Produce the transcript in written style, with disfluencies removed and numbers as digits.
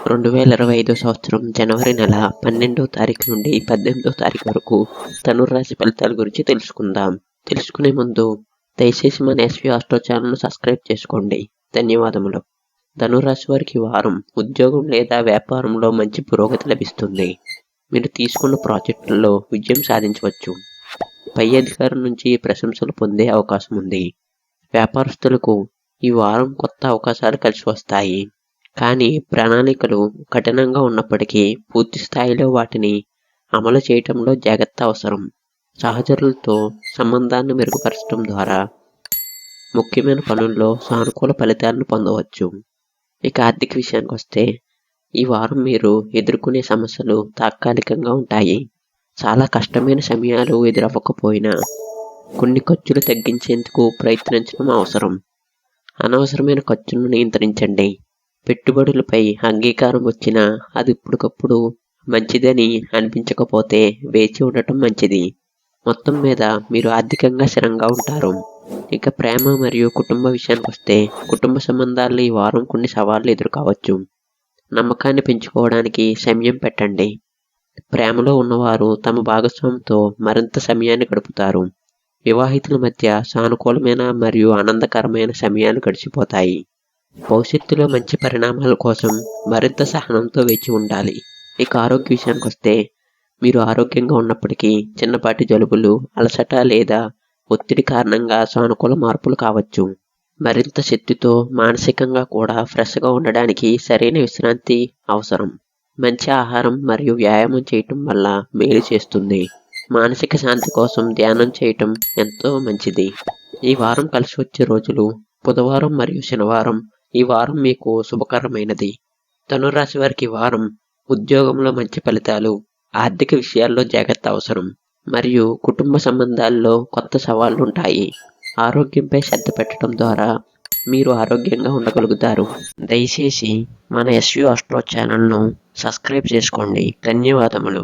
2025 సంవత్సరం జనవరి నెల 12వ తారీఖు నుండి 18వ తారీఖు వరకు ధనుర్రాశి ఫలితాల గురించి తెలుసుకుందాం. తెలుసుకునే ముందు దయచేసి మన ఎస్వి ఆస్ట్రో ఛానల్ను సబ్స్క్రైబ్ చేసుకోండి. ధన్యవాదములు. ధనుర్రాశి వారికి వారం ఉద్యోగం లేదా వ్యాపారంలో మంచి పురోగతి లభిస్తుంది. మీరు తీసుకున్న ప్రాజెక్టుల్లో విజయం సాధించవచ్చు. పై అధికారం నుంచి ప్రశంసలు పొందే అవకాశం ఉంది. వ్యాపారస్తులకు ఈ వారం కొత్త అవకాశాలు కలిసి వస్తాయి. కానీ ప్రణాళికలు కఠినంగా ఉన్నప్పటికీ పూర్తి స్థాయిలో వాటిని అమలు చేయటంలో జాగ్రత్త అవసరం. సహచరులతో సంబంధాన్ని మెరుగుపరచడం ద్వారా ముఖ్యమైన పనుల్లో సానుకూల ఫలితాలను పొందవచ్చు. ఇక ఆర్థిక విషయానికి వస్తే ఈ వారం మీరు ఎదుర్కొనే సమస్యలు తాత్కాలికంగా ఉంటాయి. చాలా కష్టమైన సమయాలు ఎదురవ్వకపోయినా కొన్ని ఖర్చులు తగ్గించేందుకు ప్రయత్నించడం అవసరం. అనవసరమైన ఖర్చులను నియంత్రించండి. పెట్టుబడులపై అంగీకారం వచ్చినా అది ఇప్పటికప్పుడు మంచిదని అనిపించకపోతే వేచి ఉండటం మంచిది. మొత్తం మీద మీరు ఆర్థికంగా స్థిరంగా ఉంటారు. ఇక ప్రేమ మరియు కుటుంబ విషయానికి వస్తే కుటుంబ సంబంధాల్లో ఈ వారం కొన్ని సవాళ్లు ఎదుర్కోవచ్చు. నమ్మకాన్ని పెంచుకోవడానికి సమయం పెట్టండి. ప్రేమలో ఉన్నవారు తమ భాగస్వామితో మరింత సమయాన్ని గడుపుతారు. వివాహితుల మధ్య సానుకూలమైన మరియు ఆనందకరమైన సమయాలు గడిచిపోతాయి. భవిష్యత్తులో మంచి పరిణామాల కోసం మరింత సహనంతో వేచి ఉండాలి. ఇక ఆరోగ్య విషయానికి వస్తే మీరు ఆరోగ్యంగా ఉన్నప్పటికీ చిన్నపాటి జలుబులు, అలసట లేదా ఒత్తిడి కారణంగా సానుకూల మార్పులు కావచ్చు. మరింత శక్తితో మానసికంగా కూడా ఫ్రెష్గా ఉండడానికి సరైన విశ్రాంతి అవసరం. మంచి ఆహారం మరియు వ్యాయామం చేయటం వల్ల మేలు చేస్తుంది. మానసిక శాంతి కోసం ధ్యానం చేయటం ఎంతో మంచిది. ఈ వారం కలిసి వచ్చే రోజులు బుధవారం మరియు శనివారం. ఈ వారం మీకు శుభకరమైనది. ధనురాశి వారికి వారం ఉద్యోగంలో మంచి ఫలితాలు, ఆర్థిక విషయాల్లో జాగ్రత్త అవసరం మరియు కుటుంబ సంబంధాల్లో కొత్త సవాళ్లు ఉంటాయి. ఆరోగ్యంపై శ్రద్ధ పెట్టడం ద్వారా మీరు ఆరోగ్యంగా ఉండగలుగుతారు. దయచేసి మన ఎస్వి ఆస్ట్రో ఛానల్ను సబ్స్క్రైబ్ చేసుకోండి. ధన్యవాదములు.